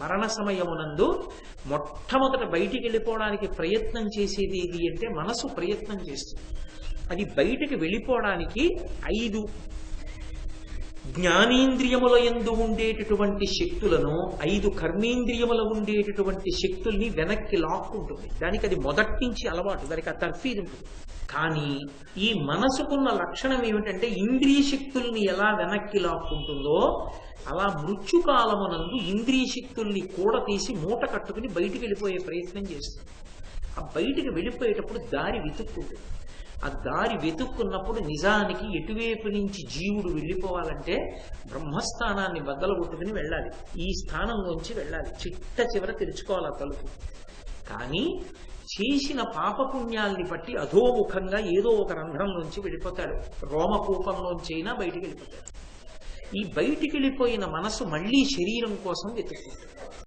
మరణ సమయమునందు మొట్టమొదట బయటికి వెళ్ళిపోవడానికి ప్రయత్నం చేసేది ఏది అంటే మనసు ప్రయత్నం చేస్తుంది. అది బయటికి వెళ్ళిపోవడానికి 5 జ్ఞానేంద్రియముల యందు ఉండేటటువంటి శక్తులను 5 కర్మేంద్రియముల ఉండేటటువంటి శక్తుల్ని వెనక్కి లాక్కుంటుంది. దానికి అది మొదటి నుంచి అలవాటు, దానికి ఆ తర్ఫీదు ఉంటుంది. కానీ ఈ మనసుకున్న లక్షణం ఏమిటంటే ఇంద్రియ శక్తుల్ని ఎలా వెనక్కి లాక్కుంటుందో అలా మృత్యుకాలమునందు ఇంద్రియ శక్తుల్ని కూడా తీసి మూట కట్టుకుని బయటికి వెళ్ళిపోయే ప్రయత్నం చేస్తుంది. ఆ బయటికి వెళ్ళిపోయేటప్పుడు దారి వెతుక్కుంటుంది. ఆ దారి వెతుక్కున్నప్పుడు నిజానికి ఎటువైపు నుంచి జీవుడు వెళ్ళిపోవాలంటే బ్రహ్మస్థానాన్ని బద్దలుగొట్టుకుని వెళ్ళాలి, ఈ స్థానంలోంచి వెళ్ళాలి, చిట్ట చివర తెరుచుకోవాలి ఆ తలుపు. కానీ చేసిన పాపపుణ్యాల్ని బట్టి అధోముఖంగా ఏదో ఒక రంధ్రంలోంచి వెళ్ళిపోతాడు, రోమకూపంలోంచి అయినా బయటికి వెళ్ళిపోతాడు. ఈ బయటికి వెళ్ళిపోయిన మనసు మళ్ళీ శరీరం కోసం వెతుక్కుంటుంది.